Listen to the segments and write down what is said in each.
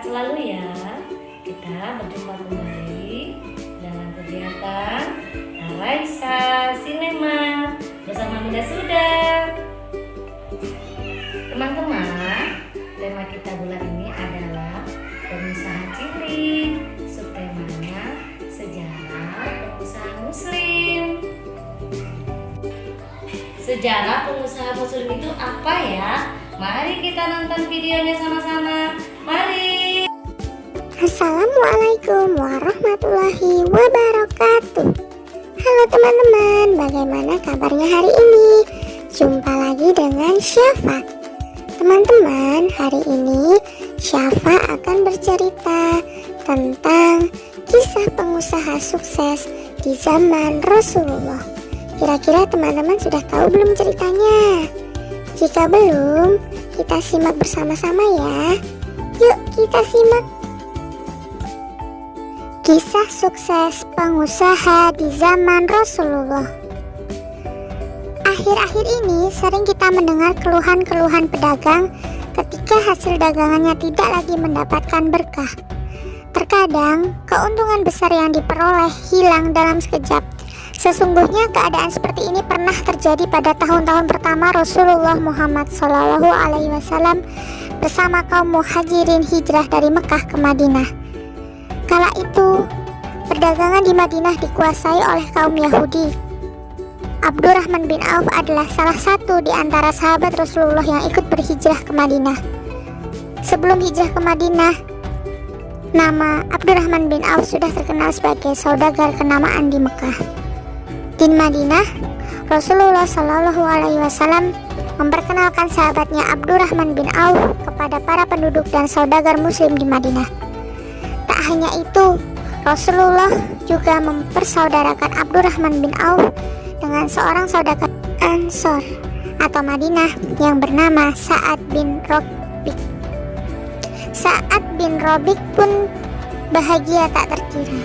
selalu ya. Kita berjumpa kembali dalam kegiatan Raisa Sinema bersama Bunda Suda. Teman-teman, tema kita bulan ini adalah pengusaha cilik. Subtemanya sejarah pengusaha muslim. Sejarah pengusaha muslim itu apa ya? Mari kita nonton videonya sama-sama. Mari. Assalamualaikum warahmatullahi wabarakatuh. Halo teman-teman, bagaimana kabarnya hari ini? Jumpa lagi dengan Syafa. Teman-teman, hari ini Syafa akan bercerita tentang kisah pengusaha sukses di zaman Rasulullah. Kira-kira teman-teman sudah tahu belum ceritanya? Jika belum, kita simak bersama-sama ya. Yuk kita simak. Kisah sukses pengusaha di zaman Rasulullah. Akhir-akhir ini sering kita mendengar keluhan-keluhan pedagang ketika hasil dagangannya tidak lagi mendapatkan berkah. Terkadang keuntungan besar yang diperoleh hilang dalam sekejap. Sesungguhnya keadaan seperti ini pernah terjadi pada tahun-tahun pertama Rasulullah Muhammad SAW bersama kaum muhajirin hijrah dari Mekah ke Madinah. Kala itu, perdagangan di Madinah dikuasai oleh kaum Yahudi. Abdurrahman bin Auf adalah salah satu di antara sahabat Rasulullah yang ikut berhijrah ke Madinah. Sebelum hijrah ke Madinah, nama Abdurrahman bin Auf sudah terkenal sebagai saudagar kenamaan di Mekah. Di Madinah, Rasulullah SAW memperkenalkan sahabatnya Abdurrahman bin Auf kepada para penduduk dan saudagar muslim di Madinah. Tak hanya itu, Rasulullah juga mempersaudarakan Abdurrahman bin Auf dengan seorang saudagar Ansor atau Madinah yang bernama Sa'ad bin Rabiq. Sa'ad bin Rabiq pun bahagia tak terkira,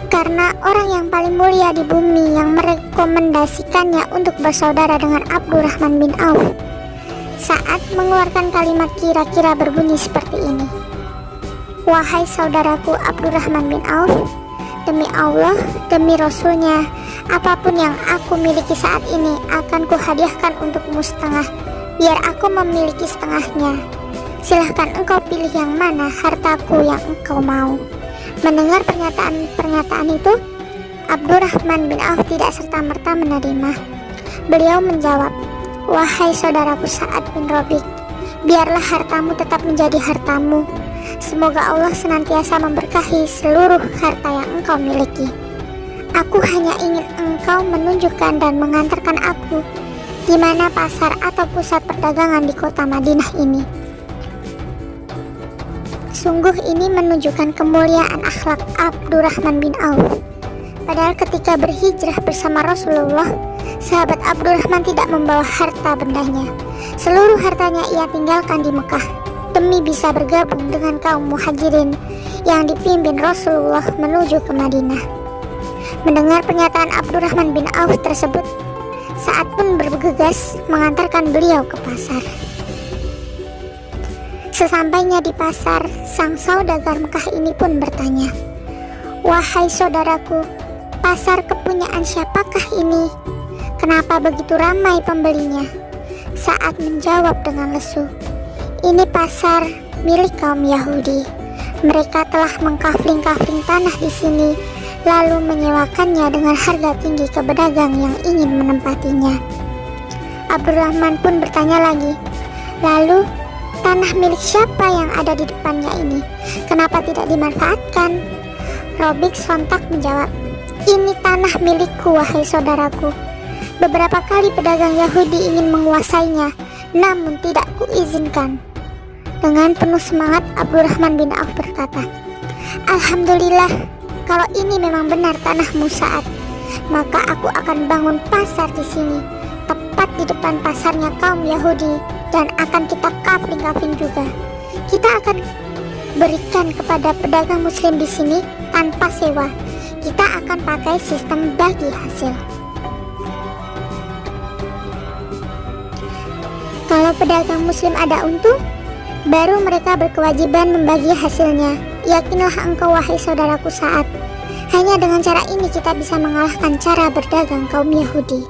karena orang yang paling mulia di bumi yang merekomendasikannya untuk bersaudara dengan Abdurrahman bin Auf. Saat mengeluarkan kalimat kira-kira berbunyi seperti ini: "Wahai saudaraku Abdurrahman bin Auf, demi Allah, demi Rasulnya, apapun yang aku miliki saat ini akan kuhadiahkan untukmu setengah, biar aku memiliki setengahnya. Silahkan engkau pilih yang mana hartaku yang engkau mau." Mendengar pernyataan itu, Abdurrahman bin Auf tidak serta-merta menerima. Beliau menjawab, "Wahai saudaraku Sa'ad bin Rabiq, biarlah hartamu tetap menjadi hartamu. Semoga Allah senantiasa memberkahi seluruh harta yang engkau miliki. Aku hanya ingin engkau menunjukkan dan mengantarkan aku di mana pasar atau pusat perdagangan di kota Madinah ini." Sungguh ini menunjukkan kemuliaan akhlak Abdurrahman bin Auf. Padahal ketika berhijrah bersama Rasulullah, sahabat Abdurrahman tidak membawa harta bendanya. Seluruh hartanya ia tinggalkan di Mekah demi bisa bergabung dengan kaum muhajirin yang dipimpin Rasulullah menuju ke Madinah. Mendengar pernyataan Abdurrahman bin Auf tersebut, Sa'ad pun bergegas mengantarkan beliau ke pasar. Sesampainya di pasar, sang saudagar Mekah ini pun bertanya, "Wahai saudaraku, pasar kepunyaan siapakah ini? Kenapa begitu ramai pembelinya?" Saat menjawab dengan lesu, "Ini pasar milik kaum Yahudi. Mereka telah mengkafling-kafling tanah di sini, lalu menyewakannya dengan harga tinggi ke pedagang yang ingin menempatinya." Abdurrahman pun bertanya lagi, "Lalu tanah milik siapa yang ada di depannya ini? Kenapa tidak dimanfaatkan?" Rabiq sontak menjawab, "Ini tanah milikku, wahai saudaraku. Beberapa kali pedagang Yahudi ingin menguasainya, namun tidak kuizinkan." Dengan penuh semangat, Abdurrahman bin Auf berkata, "Alhamdulillah, kalau ini memang benar tanahmu Sa'ad, maka aku akan bangun pasar di sini, tepat di depan pasarnya kaum Yahudi, dan akan kita kafling-kafling juga. Kita akan berikan kepada pedagang muslim di sini tanpa sewa. Kita akan pakai sistem bagi hasil." Kalau pedagang muslim ada untung, Baru mereka berkewajiban membagi hasilnya. Yakinlah engkau wahai saudaraku Sa'ad, hanya dengan cara ini kita bisa mengalahkan cara berdagang kaum Yahudi.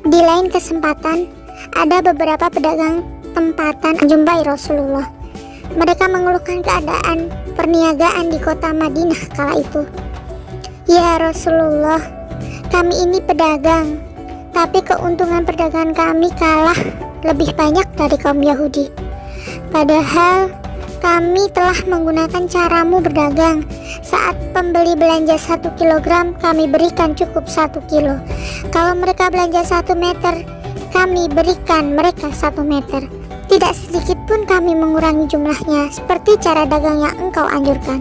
Di lain kesempatan, ada beberapa pedagang tempatan menjumpai Rasulullah. Mereka mengeluhkan keadaan perniagaan di kota Madinah kala itu. Ya Rasulullah, kami ini pedagang, tapi keuntungan perdagangan kami kalah lebih banyak dari kaum Yahudi. Padahal kami telah menggunakan caramu berdagang. Saat pembeli belanja 1 kilogram, kami berikan cukup 1 kilo. Kalau mereka belanja 1 meter, kami berikan mereka 1 meter. Tidak sedikit pun kami mengurangi jumlahnya, seperti cara dagang yang engkau anjurkan.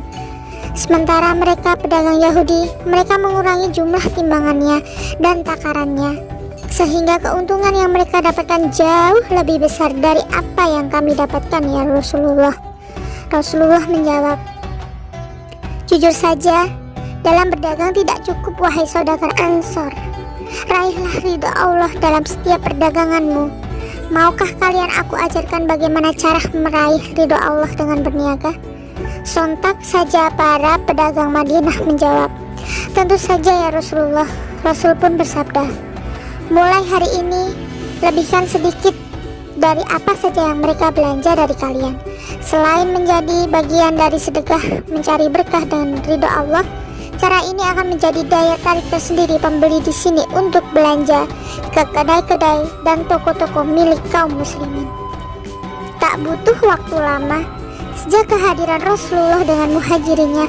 Sementara mereka pedagang Yahudi, mereka mengurangi jumlah timbangannya dan takarannya, sehingga keuntungan yang mereka dapatkan jauh lebih besar dari apa yang kami dapatkan ya Rasulullah. Rasulullah menjawab, jujur saja, dalam berdagang tidak cukup wahai saudagar Ansor. Raihlah ridho Allah dalam setiap perdaganganmu. Maukah kalian aku ajarkan bagaimana cara meraih ridho Allah dengan berniaga? Sontak saja para pedagang Madinah menjawab, tentu saja ya Rasulullah. Rasul pun bersabda, mulai hari ini, lebihkan sedikit dari apa saja yang mereka belanja dari kalian. Selain menjadi bagian dari sedekah mencari berkah dan ridho Allah, cara ini akan menjadi daya tarik tersendiri pembeli di sini untuk belanja ke kedai-kedai dan toko-toko milik kaum muslimin. Tak butuh waktu lama, sejak kehadiran Rasulullah dengan muhajirinnya,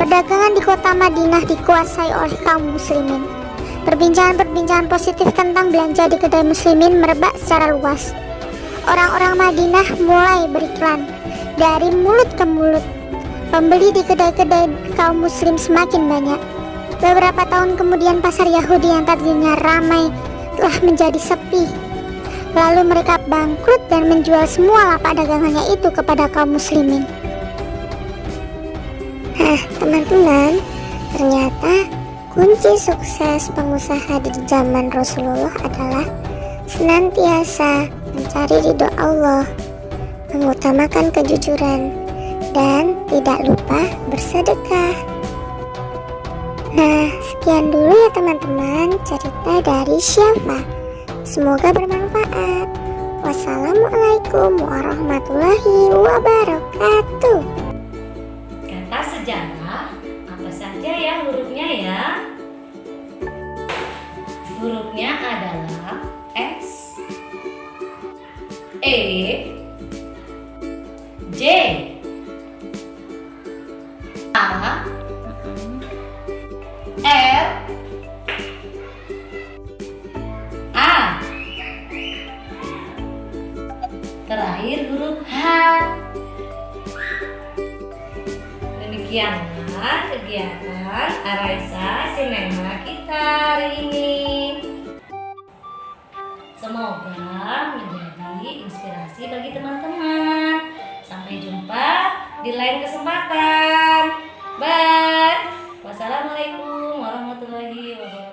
perdagangan di kota Madinah dikuasai oleh kaum muslimin. Perbincangan-perbincangan positif tentang belanja di kedai muslimin merebak secara luas. Orang-orang Madinah mulai beriklan dari mulut ke mulut. Pembeli di kedai-kedai kaum muslim semakin banyak. Beberapa tahun kemudian pasar Yahudi yang tadinya ramai telah menjadi sepi. Lalu mereka bangkrut dan menjual semua lapak dagangannya itu kepada kaum muslimin. Nah teman-teman, ternyata kunci sukses pengusaha di zaman Rasulullah adalah senantiasa mencari ridho Allah, mengutamakan kejujuran, dan tidak lupa bersedekah. Nah, sekian dulu ya teman-teman cerita dari Syafa. Semoga bermanfaat. Wassalamualaikum warahmatullahi wabarakatuh. Kata sejarah, apa saja ya hurufnya ya? Hurufnya adalah S, E, J, A, L, A. Terakhir huruf H. Demikianlah kegiatan Araisa Sinema kita hari ini. Semoga menjadi inspirasi bagi teman-teman. Sampai jumpa di lain kesempatan. Bye. Wassalamualaikum warahmatullahi wabarakatuh.